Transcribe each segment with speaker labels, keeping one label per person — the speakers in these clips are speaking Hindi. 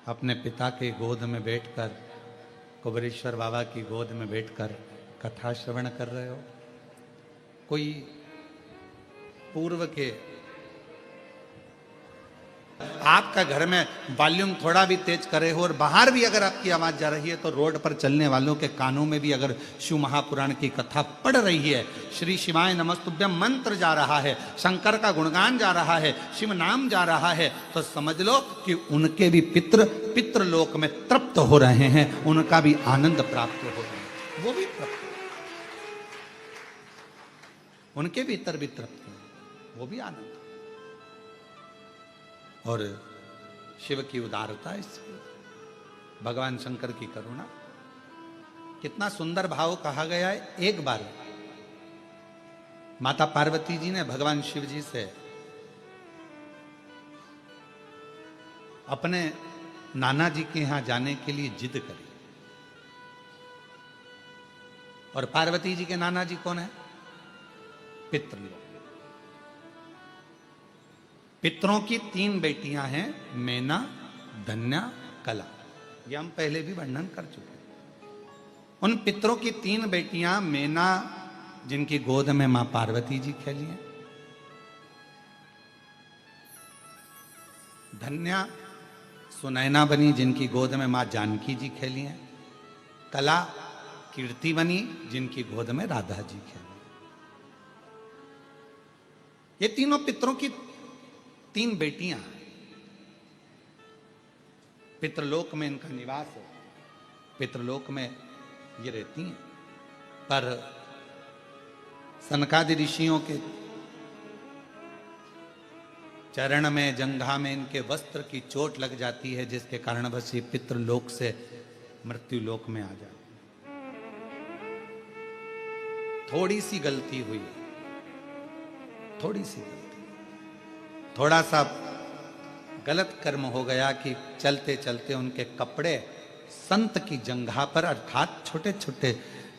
Speaker 1: अपने पिता के गोद में बैठकर, कुबेरेश्वर बाबा की गोद में बैठकर कथा श्रवण कर रहे हो। कोई पूर्व के आपका घर में वॉल्यूम थोड़ा भी तेज करे हो और बाहर भी अगर आपकी आवाज जा रही है तो रोड पर चलने वालों के कानों में भी अगर शिव महापुराण की कथा पढ़ रही है, श्री शिवाय नमस्तुभ्यम मंत्र जा रहा है, शंकर का गुणगान जा रहा है, शिव नाम जा रहा है, तो समझ लो कि उनके भी पितृलोक में तृप्त हो रहे हैं, उनका भी आनंद प्राप्त हो रहा है, वो भी तृप्त, उनके भीतर भी तृप्त है, वो भी आनंद। और शिव की उदारता, इसमें भगवान शंकर की करुणा, कितना सुंदर भाव कहा गया है। एक बार माता पार्वती जी ने भगवान शिव जी से अपने नाना जी के यहां जाने के लिए जिद करी। और पार्वती जी के नाना जी कौन है? पितृलोक। पितरों की 3 बेटियां हैं, मैना, धन्या, कला। यह हम पहले भी वर्णन कर चुके हैं। उन पितरों की 3 बेटियां, मैना जिनकी गोद में मां पार्वती जी खेली हैं, धन्या सुनैना बनी जिनकी गोद में मां जानकी जी खेली हैं, कला कीर्ति बनी जिनकी गोद में राधा जी खेली। ये तीनों पितरों की 3 बेटियां, पितृलोक में इनका निवास है, पितृलोक में ये रहती हैं। पर सनकादि ऋषियों के चरण में, जंघा में इनके वस्त्र की चोट लग जाती है, जिसके कारण बस ये पितृलोक से मृत्यु लोक में आ जाती है। थोड़ी सी गलती हुई, थोड़ी सी गलती, थोड़ा सा गलत कर्म हो गया कि चलते चलते उनके कपड़े संत की जंघा पर, अर्थात छोटे छोटे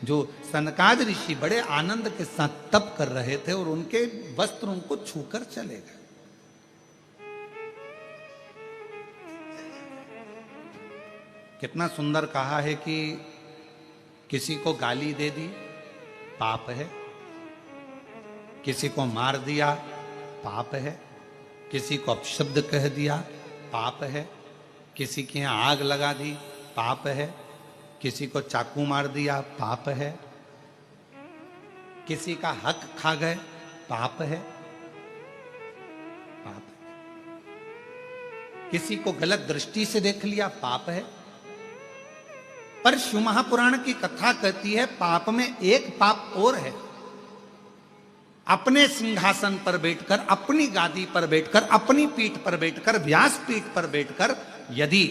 Speaker 1: जो सनकाद ऋषि बड़े आनंद के साथ तप कर रहे थे और उनके वस्त्र उनको छूकर चले गए। कितना सुंदर कहा है कि किसी को गाली दे दी पाप है, किसी को मार दिया पाप है, किसी को अपशब्द कह दिया पाप है, किसी के यहां आग लगा दी पाप है, किसी को चाकू मार दिया पाप है, किसी का हक खा गए पाप है, पाप है, किसी को गलत दृष्टि से देख लिया पाप है। पर शिव महापुराण की कथा कहती है पाप में एक पाप और है। अपने सिंहासन पर बैठकर, अपनी गादी पर बैठकर, अपनी पीठ पर बैठकर, व्यास पीठ पर बैठकर यदि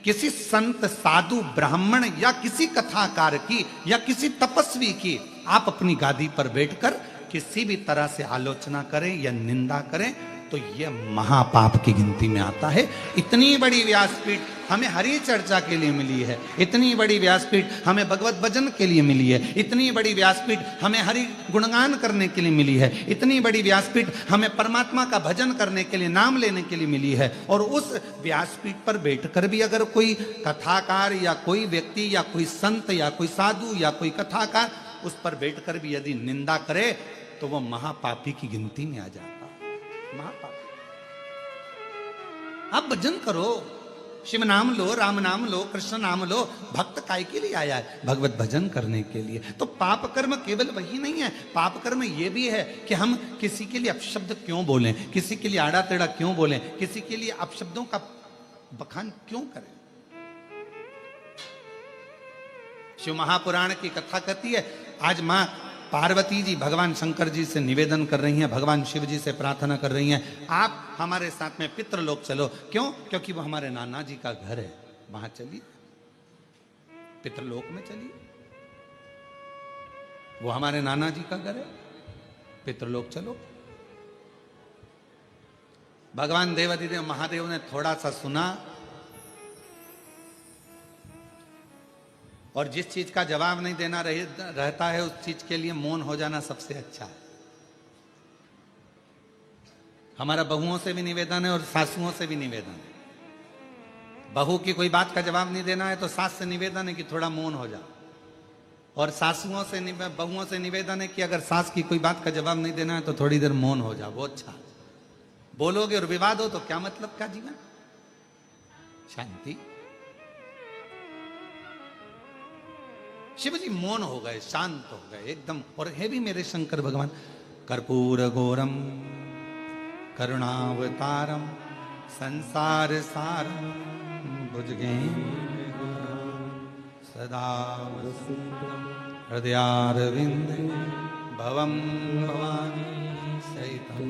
Speaker 1: किसी संत, साधु, ब्राह्मण या किसी कथाकार की या किसी तपस्वी की आप अपनी गादी पर बैठकर किसी भी तरह से आलोचना करें या निंदा करें तो यह महापाप की गिनती में आता है। इतनी बड़ी व्यासपीठ हमें हरि चर्चा के लिए मिली है, इतनी बड़ी व्यासपीठ हमें भगवत भजन के लिए मिली है, इतनी बड़ी व्यासपीठ हमें हरि गुणगान करने के लिए मिली है, इतनी बड़ी व्यासपीठ हमें परमात्मा का भजन करने के लिए, नाम लेने के लिए मिली है। और उस व्यासपीठ पर बैठकर भी अगर कोई कथाकार या कोई व्यक्ति या कोई संत या कोई साधु या कोई कथाकार उस पर बैठकर भी यदि निंदा करे तो वो महापापी की गिनती में आ जाता। महापापी। आप भजन करो, शिव नाम लो, राम नाम लो, कृष्ण नाम लो। भक्त काय के लिए आया है? भगवत भजन करने के लिए। तो पाप कर्म केवल वही नहीं है, पाप कर्म ये भी है कि हम किसी के लिए अपशब्द क्यों बोलें, किसी के लिए आड़ा टेढ़ा क्यों बोलें, किसी के लिए अपशब्दों का बखान क्यों करें। शिव महापुराण की कथा कहती है, आज मां पार्वती जी भगवान शंकर जी से निवेदन कर रही हैं, भगवान शिव जी से प्रार्थना कर रही हैं, आप हमारे साथ में पितृलोक चलो। क्यों? क्योंकि वो हमारे नाना जी का घर है, वहां चलिए, पितृलोक में चलिए। वो हमारे नाना जी का घर है, पितृलोक चलो। भगवान देवाधिदेव महादेव ने थोड़ा सा सुना और जिस चीज का जवाब नहीं देना रहता है उस चीज के लिए मौन हो जाना सबसे अच्छा है। हमारा बहुओं से भी निवेदन है और सासुओं से भी निवेदन है, बहू की कोई बात का जवाब नहीं देना है तो सास से निवेदन है कि थोड़ा मौन हो जाओ, और सासुओं से बहुओं से निवेदन है कि अगर सास की कोई बात का जवाब नहीं देना है तो थोड़ी देर मौन हो जाओ, वो अच्छा। बोलोगे और विवाद हो तो क्या मतलब का जीवन? शांति। शिव जी मौन हो गए, शांत हो गए एकदम। और है भी मेरे शंकर भगवान, कर्पूर गौरम करुणावतारम संसार सारम भुजगेन्द्र सदा हृदयारविंदे भवम भवानी सहितं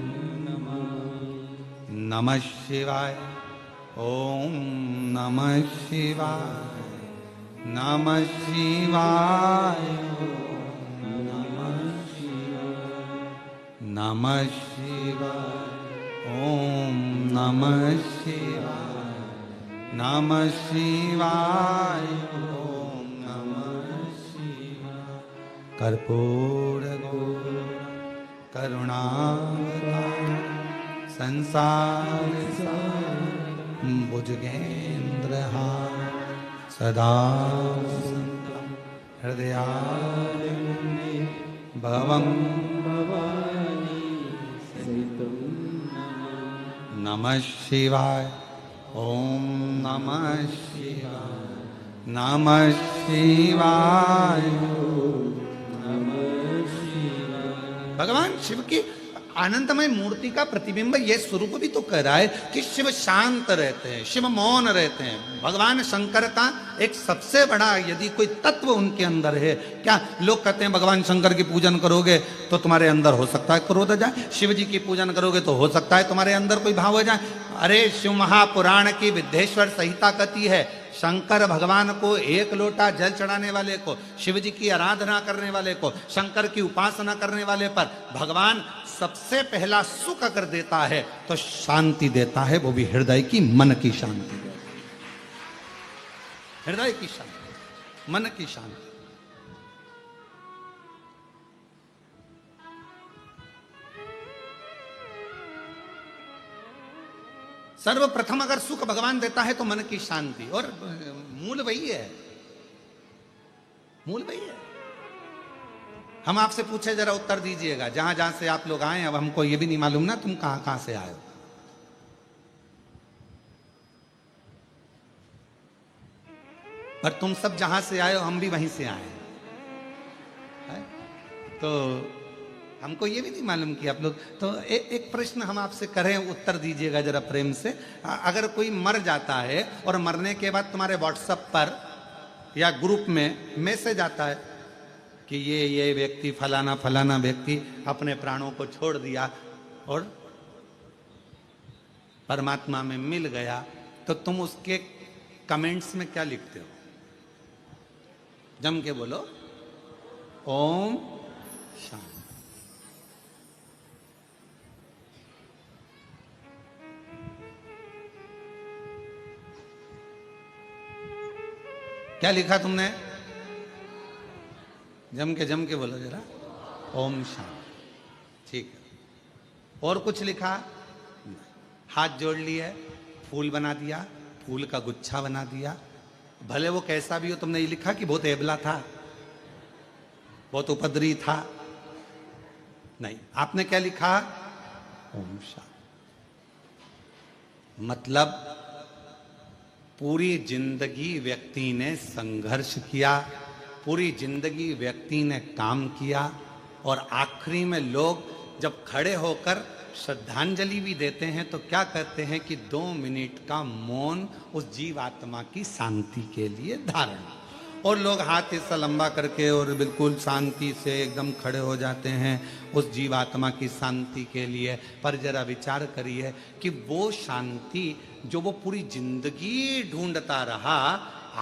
Speaker 1: नमः शिवाय। ओम नमः शिवाय, नमः शिवाय, नमः शिवाय, ओम नमः शिवाय, नमः शिवाय, ओम नमः शिवाय। कर्पूर गौरम करुणावतारम संसार सारम भुजगेन्द्रहारं सदा हृदयारविंदे भवं भवानी सहितं नमः शिवाय। ओम नमः शिवाय, नमः शिवाय, नमः शिवाय। भगवान शिव की आनंदमय मूर्ति का प्रतिबिंब ये स्वरूप भी तो कह रहा है कि शिव शांत रहते हैं, शिव मौन रहते हैं। भगवान शंकर का एक सबसे बड़ा यदि कोई तत्व उनके अंदर है, क्या लोग कहते हैं भगवान शंकर की पूजन करोगे तो तुम्हारे अंदर हो सकता है क्रोध आ जाए, शिव जी की पूजन करोगे तो हो सकता है तुम्हारे अंदर कोई भाव हो जाए। अरे शिव महापुराण की विद्येश्वर संहिता कहती है, शंकर भगवान को एक लोटा जल चढ़ाने वाले को, शिव जी की आराधना करने वाले को, शंकर की उपासना करने वाले पर भगवान सबसे पहला सुख अगर देता है तो शांति देता है, वो भी हृदय की, मन की शांति देता है। हृदय की शांति, मन की शांति। सर्वप्रथम अगर सुख भगवान देता है तो मन की शांति, और मूल वही है, मूल वही है। हम आपसे पूछे जरा उत्तर दीजिएगा, जहां जहां से आप लोग आए, अब हमको ये भी नहीं मालूम ना तुम कहां कहां से आए हो। पर तुम सब जहां से आए हो हम भी वहीं से आए हैं। तो हमको ये भी नहीं मालूम कि आप लोग, तो एक प्रश्न हम आपसे करें, उत्तर दीजिएगा जरा प्रेम से। अगर कोई मर जाता है और मरने के बाद तुम्हारे व्हाट्सएप पर या ग्रुप में मैसेज आता है कि ये व्यक्ति फलाना फलाना व्यक्ति अपने प्राणों को छोड़ दिया और परमात्मा में मिल गया, तो तुम उसके कमेंट्स में क्या लिखते हो? जम के बोलो, ओम शांति। क्या लिखा तुमने? जम के बोलो जरा, ओम शांति। ठीक है। और कुछ लिखा? हाथ जोड़ लिए, फूल बना दिया, फूल का गुच्छा बना दिया, भले वो कैसा भी हो। तुमने ये लिखा कि बहुत एबला था, बहुत उपद्रवी था? नहीं, आपने क्या लिखा? ओम शांति। मतलब पूरी जिंदगी व्यक्ति ने संघर्ष किया, पूरी जिंदगी व्यक्ति ने काम किया, और आखिरी में लोग जब खड़े होकर श्रद्धांजलि भी देते हैं तो क्या कहते हैं कि 2 मिनट का मौन उस जीवात्मा की शांति के लिए धारण। और लोग हाथ ऐसा लंबा करके और बिल्कुल शांति से एकदम खड़े हो जाते हैं उस जीवात्मा की शांति के लिए। पर जरा विचार करिए कि वो शांति जो वो पूरी जिंदगी ढूंढता रहा,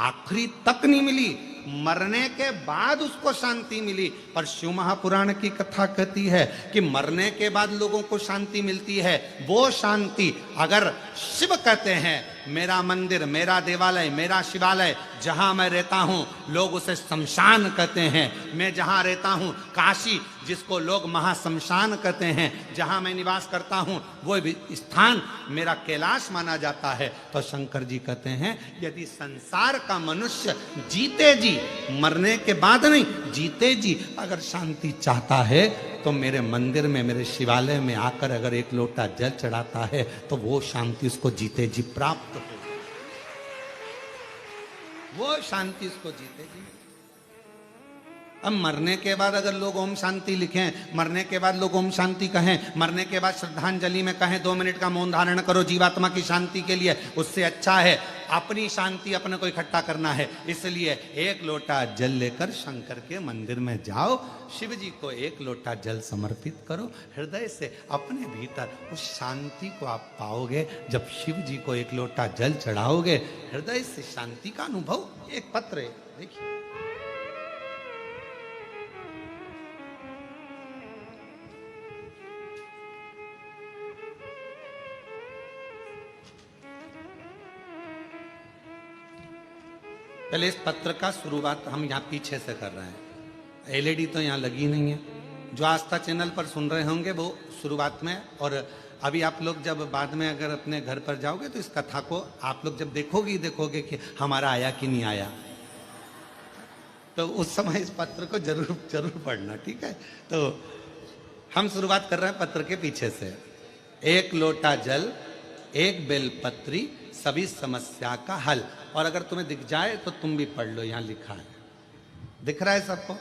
Speaker 1: आखिरी तक नहीं मिली, मरने के बाद उसको शांति मिली। पर शिव महापुराण की कथा कहती है कि मरने के बाद लोगों को शांति मिलती है। वो शांति अगर शिव कहते हैं मेरा मंदिर, मेरा देवालय, मेरा शिवालय, जहां मैं रहता हूं लोग उसे शमशान कहते हैं। मैं जहां रहता हूं काशी, जिसको लोग महाशमशान कहते हैं, जहां मैं निवास करता हूं वो भी स्थान मेरा कैलाश माना जाता है। तो शंकर जी कहते हैं यदि संसार का मनुष्य जीते जी, मरने के बाद नहीं, जीते जी अगर शांति चाहता है तो मेरे मंदिर में, मेरे शिवालय में आकर अगर एक लोटा जल चढ़ाता है तो वो शांति उसको जीते जी प्राप्त हो, वो शांति उसको जीते जी। अब मरने के बाद अगर लोग ओम शांति लिखें, मरने के बाद लोग ओम शांति कहें, मरने के बाद श्रद्धांजलि में कहें 2 मिनट का मौन धारण करो जीवात्मा की शांति के लिए, उससे अच्छा है अपनी शांति अपने को इकट्ठा करना है। इसलिए एक लोटा जल लेकर शंकर के मंदिर में जाओ, शिव जी को एक लोटा जल समर्पित करो, हृदय से अपने भीतर उस शांति को आप पाओगे। जब शिव जी को एक लोटा जल चढ़ाओगे, हृदय से शांति का अनुभव। एक पत्र है, देखिए, पहले इस पत्र का शुरुआत हम यहाँ पीछे से कर रहे हैं। एलईडी तो यहाँ लगी नहीं है। जो आस्था चैनल पर सुन रहे होंगे वो शुरुआत में, और अभी आप लोग जब बाद में अगर अपने घर पर जाओगे तो इस कथा को आप लोग जब देखोगे कि हमारा आया कि नहीं आया, तो उस समय इस पत्र को जरूर पढ़ना, ठीक है। तो हम शुरुआत कर रहे हैं पत्र के पीछे से। एक लोटा जल, एक बेलपत्री, सभी समस्या का हल। और अगर तुम्हें दिख जाए तो तुम भी पढ़ लो, यहां लिखा है, दिख रहा है सबको?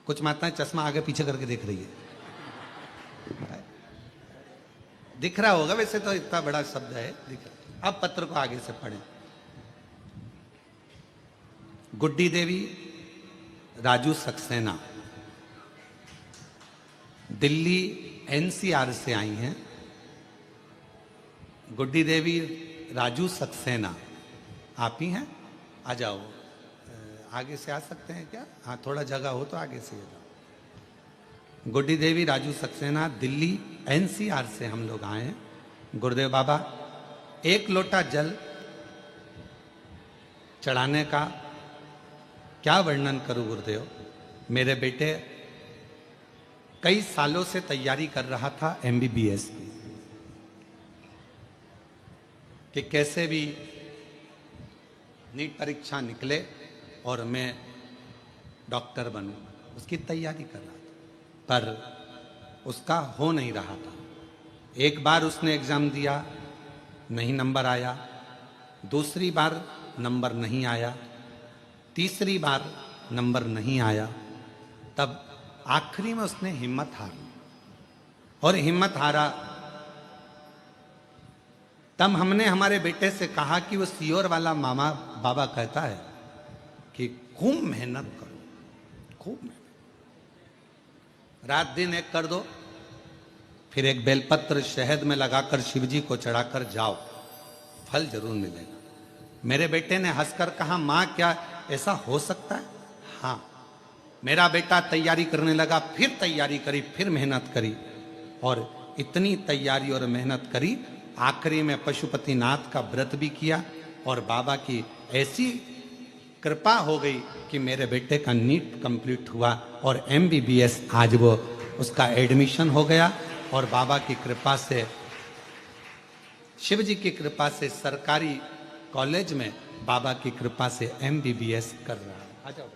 Speaker 1: कुछ माताएं चश्मा आगे पीछे करके देख रही है, दिख रहा होगा, वैसे तो इतना बड़ा शब्द है, दिख रहा। अब पत्र को आगे से पढ़ें। गुड्डी देवी राजू सक्सेना दिल्ली एनसीआर से आई हैं। गुड्डी देवी राजू सक्सेना, आप ही हैं? आ जाओ, आगे से आ सकते हैं क्या? हाँ, थोड़ा जगह हो तो आगे से जाओ। गुड्डी देवी राजू सक्सेना दिल्ली एनसीआर से हम लोग आए हैं। गुरुदेव बाबा, एक लोटा जल चढ़ाने का क्या वर्णन करूं गुरुदेव। मेरे बेटे कई सालों से तैयारी कर रहा था एमबीबीएस की, कि कैसे भी नीट परीक्षा निकले और मैं डॉक्टर बनूं, उसकी तैयारी कर रहा था, पर उसका हो नहीं रहा था। एक बार उसने एग्जाम दिया, नहीं नंबर आया, दूसरी बार नंबर नहीं आया, तीसरी बार नंबर नहीं आया। तब आखिरी में उसने हिम्मत हारी, और हिम्मत हारा तब हमने हमारे बेटे से कहा कि वो सीहोर वाला मामा बाबा कहता है कि खूब मेहनत करो, खूब मेहनत, रात दिन एक कर दो, फिर एक बेलपत्र शहद में लगाकर शिव जी को चढ़ाकर जाओ, फल जरूर मिलेगा। मेरे बेटे ने हंसकर कहा, माँ क्या ऐसा हो सकता है? हाँ। मेरा बेटा तैयारी करने लगा, फिर तैयारी करी, फिर मेहनत करी, और इतनी तैयारी और मेहनत करी, आखिरी में पशुपतिनाथ का व्रत भी किया, और बाबा की ऐसी कृपा हो गई कि मेरे बेटे का नीट कंप्लीट हुआ और एमबीबीएस आज वो उसका एडमिशन हो गया। और बाबा की कृपा से, शिव जी की कृपा से सरकारी कॉलेज में बाबा की कृपा से एमबीबीएस कर रहा है। आ जाओ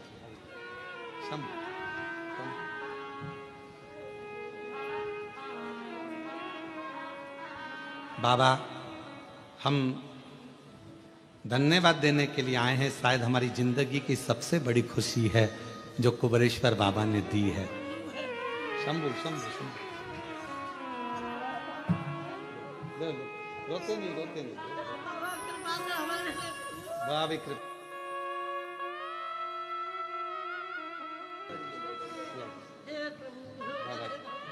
Speaker 1: बाबा, हम धन्यवाद देने के लिए आए हैं। शायद हमारी जिंदगी की सबसे बड़ी खुशी है जो कुबेरेश्वर बाबा ने दी है। शंभू शंभू शंभू, रोते नहीं, रोते नहीं, बाबा कृपा।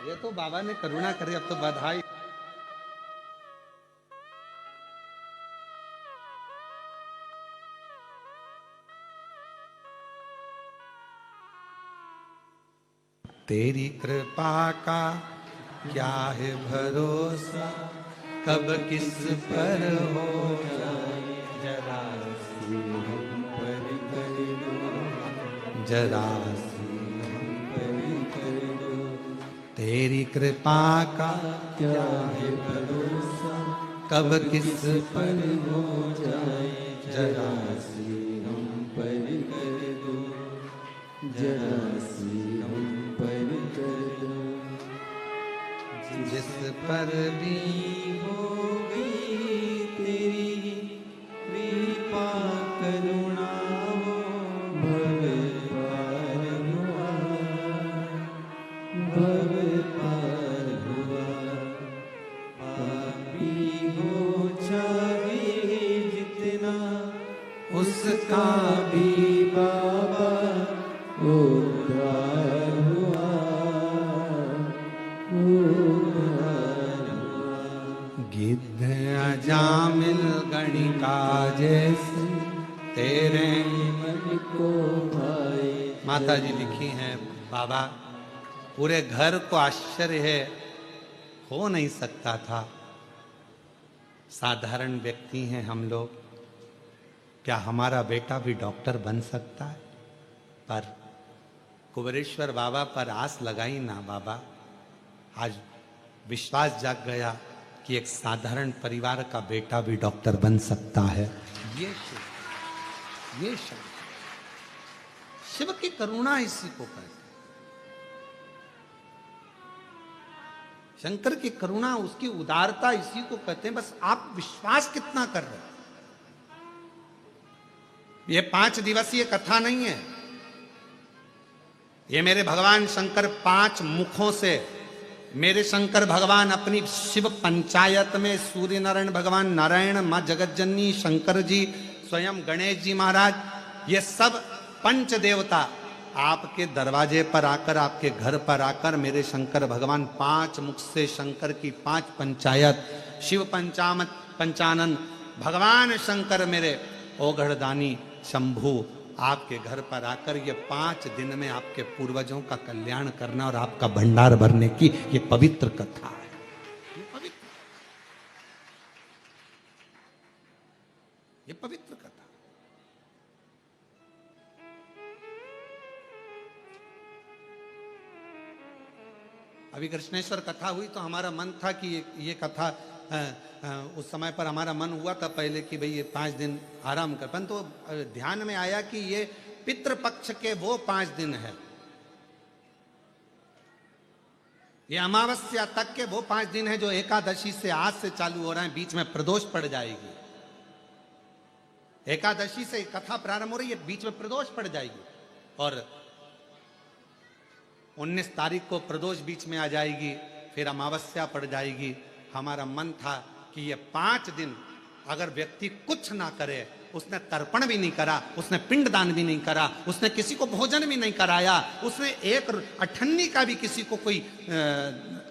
Speaker 1: ये तो बाबा ने करुणा करी, अब तो बधाई। तेरी कृपा का क्या है भरोसा, कब किस पर हो जाए, जरा सी हम पर कर दो, जरा सी हम पर कर दो। तेरी कृपा का क्या है भरोसा, कब किस पर हो जाए, जरा सी हम पर कर दो, जरा सी हम पर कर दो। जिस पर भी हो गई तेरी कृपा करुणा, वो भव पार हुआ, भव पार हुआ। पापी हो चाहे जितना, उसका भी बाबा उद्धार हुआ, उद्धार हुआ। गिद्ध अजामिल गणिका जैसे तेरे मन को भाए। माता जी लिखी हैं, बाबा पूरे घर को आश्चर्य है, हो नहीं सकता था, साधारण व्यक्ति हैं हम लोग, क्या हमारा बेटा भी डॉक्टर बन सकता है? पर कुबेरेश्वर बाबा पर आस लगाई ना बाबा, आज विश्वास जाग गया कि एक साधारण परिवार का बेटा भी डॉक्टर बन सकता है। ये शिव की करुणा इसी को कहते हैं। शंकर की करुणा, उसकी उदारता इसी को कहते हैं। बस आप विश्वास कितना कर रहे हैं। ये 5 दिवसीय कथा नहीं है, ये मेरे भगवान शंकर 5 मुखों से, मेरे शंकर भगवान अपनी शिव पंचायत में सूर्य नारायण भगवान, नारायण, मां जगतजननी, शंकर जी, स्वयं गणेश जी महाराज, ये सब पंच देवता आपके दरवाजे पर आकर, आपके घर पर आकर, मेरे शंकर भगवान 5 मुख से शंकर की 5 पंचायत, शिव पंचानन भगवान शंकर मेरे ओघड़दानी शंभु आपके घर पर आकर ये 5 दिन में आपके पूर्वजों का कल्याण करना और आपका भंडार भरने की ये पवित्र कथा है। ये पवित्र कथा। अभी कृष्णेश्वर कथा हुई तो हमारा मन था कि ये कथा उस समय पर हमारा मन हुआ था पहले कि भाई ये 5 दिन आराम कर, परंतु तो ध्यान में आया कि ये पितृपक्ष के वो 5 दिन है, ये अमावस्या तक के वो 5 दिन है जो एकादशी से आज से चालू हो रहे हैं। बीच में प्रदोष पड़ जाएगी, एकादशी से कथा प्रारंभ हो रही है, बीच में प्रदोष पड़ जाएगी और 19 तारीख को प्रदोष बीच में आ जाएगी, फिर अमावस्या पड़ जाएगी। हमारा मन था कि ये 5 दिन अगर व्यक्ति कुछ ना करे, उसने तर्पण भी नहीं करा, उसने पिंडदान भी नहीं करा, उसने किसी को भोजन भी नहीं कराया, उसने एक अठन्नी का भी किसी को कोई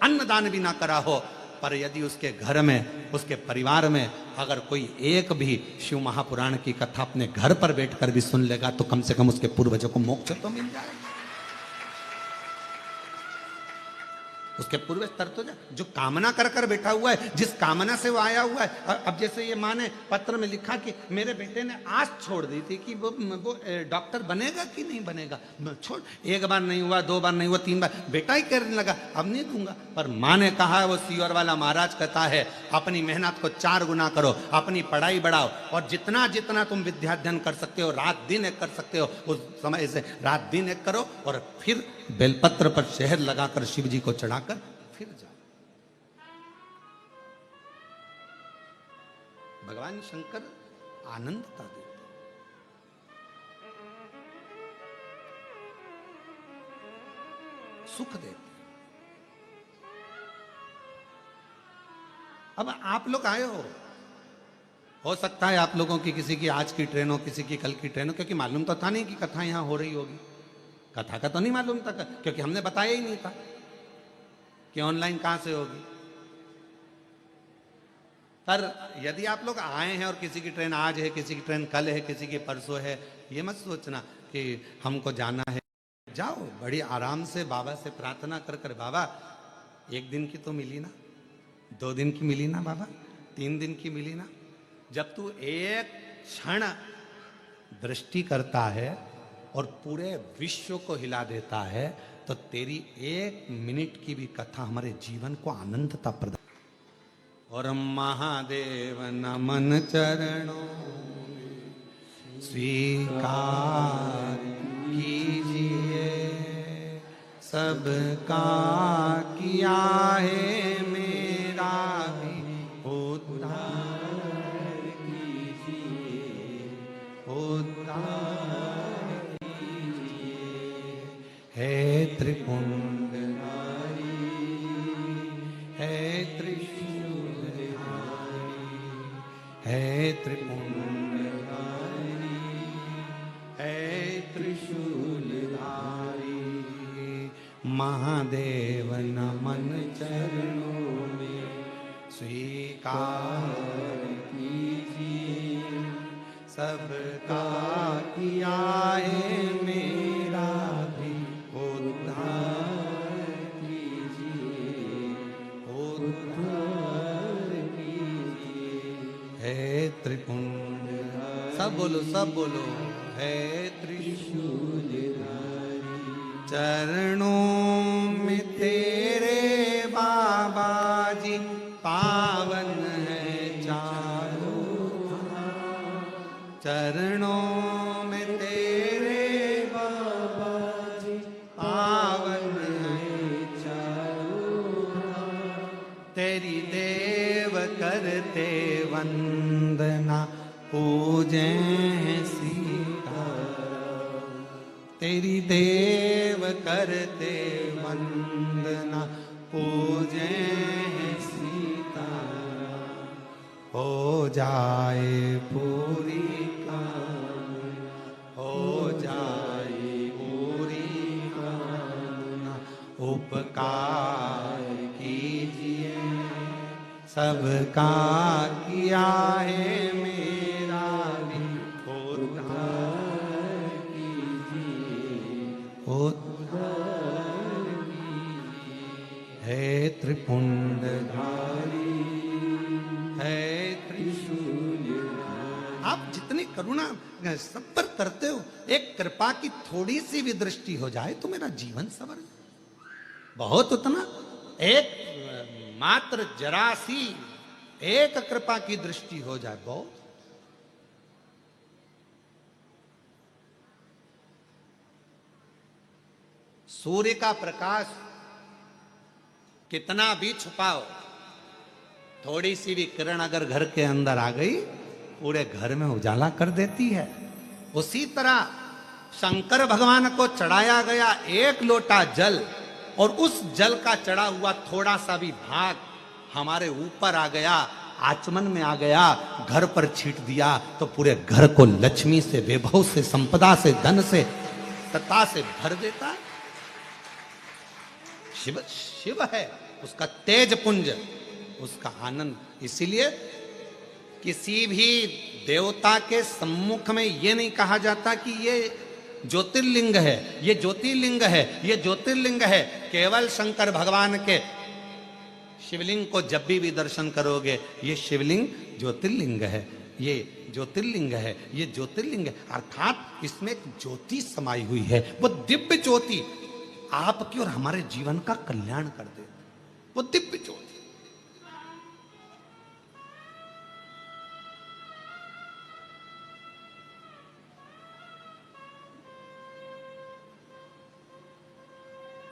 Speaker 1: अन्नदान भी ना करा हो, पर यदि उसके घर में, उसके परिवार में अगर कोई एक भी शिव महापुराण की कथा अपने घर पर बैठकर भी सुन लेगा तो कम से कम उसके पूर्वजों को मोक्ष तो मिल जाएगा। उसके पूर्वज तर तो जा, जो कामना कर कर बैठा हुआ है, जिस कामना से वो आया हुआ है। अब जैसे ये माँ ने पत्र में लिखा कि मेरे बेटे ने आस छोड़ दी थी कि वो डॉक्टर बनेगा कि नहीं बनेगा, छोड़, 1 बार नहीं हुआ, 2 बार नहीं हुआ, 3 बार, बेटा ही कहने लगा अब नहीं दूंगा। पर माँ ने कहा, वो सीवर वाला महाराज कहता है, अपनी मेहनत को 4 गुना करो, अपनी पढ़ाई बढ़ाओ और जितना जितना तुम विद्याध्ययन कर सकते हो, रात दिन एक कर सकते हो, उस समय से रात दिन एक करो और फिर बेलपत्र पर शहद लगाकर शिव जी को चढ़ाकर फिर जाओ। भगवान शंकर आनंदता देते, सुख देते। अब आप लोग आए हो सकता है आप लोगों की किसी की आज की ट्रेन हो, किसी की कल की ट्रेन हो, क्योंकि मालूम तो था नहीं कि कथा यहां हो रही होगी। कथा का तो नहीं मालूम था, क्योंकि हमने बताया ही नहीं था कि ऑनलाइन कहां से होगी। पर यदि आप लोग आए हैं और किसी की ट्रेन आज है, किसी की ट्रेन कल है, किसी की परसों है, ये मत सोचना कि हमको जाना है, जाओ बड़ी आराम से बाबा से प्रार्थना कर कर, बाबा 1 दिन की तो मिली ना, 2 दिन की मिली ना बाबा, 3 दिन की मिली ना। जब तू एक क्षण दृष्टि करता है और पूरे विश्व को हिला देता है, तो तेरी 1 मिनट की भी कथा हमारे जीवन को आनंदता प्रदान। और महादेव नमन चरणों स्वीकार कीजिए, सबका किया है मेरा भी उद्धार कीजिए, उद्धार कीजिए। है त्रिपुंडधारी, है त्रिशूलधारी, है त्रिपुंडधारी, है त्रिशूलधारी। महादेव नमन चरणों में स्वीकार कीजिए, सबका किया है मेरा भी उद्धार कीजिए, उद्धार कीजिए। है त्रिपुंड, सब बोलो सब बोलो, है त्रिशूलधारी। चरणों में तेरे बाबा जी पावन है चारों धाम, चरणों में तेरे बाबा जी पावन है चारों धाम। तेरी देव करते वंदना पूजे सीताराम, तेरी देव करते वंदना पूजे सीताराम। हो जाए पूरी कामना, हो जाए पूरी कामना, उपकार कीजिए, सबका किया है मेरा भी उद्धार कीजिए, उद्धार कीजिए। है त्रिपुंडधारी, है त्रिशूलधारी। आप जितनी करुणा सब पर करते हो, एक कृपा की थोड़ी सी भी दृष्टि हो जाए तो मेरा जीवन सवर जाए। बहुत उतना एक मात्र जरा सी एक कृपा की दृष्टि हो जाए, बहुत। सूर्य का प्रकाश कितना भी छुपाओ, थोड़ी सी भी किरण अगर घर के अंदर आ गई, पूरे घर में उजाला कर देती है। उसी तरह शंकर भगवान को चढ़ाया गया 1 लोटा जल, और उस जल का चढ़ा हुआ थोड़ा सा भी भाग हमारे ऊपर आ गया, आचमन में आ गया, घर पर छीट दिया, तो पूरे घर को लक्ष्मी से, वैभव से, संपदा से, धन से, सत्ता से भर देता। शिव शिव है, उसका तेज पुंज, उसका आनंद। इसीलिए किसी भी देवता के सम्मुख में ये नहीं कहा जाता कि ये ज्योतिर्लिंग है, ये ज्योतिर्लिंग है, ये ज्योतिर्लिंग है। केवल शंकर भगवान के शिवलिंग को जब भी दर्शन करोगे, ये शिवलिंग ज्योतिर्लिंग है, ये ज्योतिर्लिंग है, ये ज्योतिर्लिंग है। अर्थात इसमें एक ज्योति समाई हुई है, वो दिव्य ज्योति आपकी और हमारे जीवन का कल्याण कर दे, वो दिव्य ज्योति।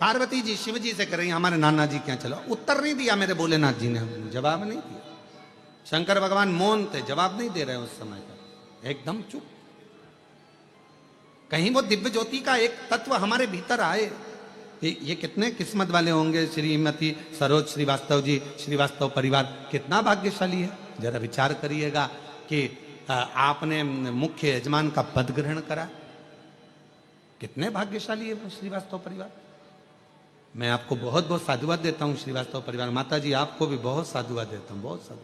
Speaker 1: पार्वती जी शिव जी से कर रही, हमारे नाना जी क्या चलो। उत्तर नहीं दिया मेरे भोलेनाथ जी ने, जवाब नहीं दिया। शंकर भगवान मौन थे, जवाब नहीं दे रहे उस समय का, एकदम चुप। कहीं वो दिव्य ज्योति का एक तत्व हमारे भीतर आए। ये कितने किस्मत वाले होंगे श्रीमती सरोज श्रीवास्तव जी, श्रीवास्तव परिवार कितना भाग्यशाली है। जरा विचार करिएगा कि आपने मुख्य यजमान का पद ग्रहण करा, कितने भाग्यशाली है वो श्रीवास्तव परिवार। मैं आपको बहुत बहुत साधुवाद देता हूँ श्रीवास्तव परिवार। माता जी आपको भी बहुत साधुवाद देता हूँ, बहुत साधुवाद।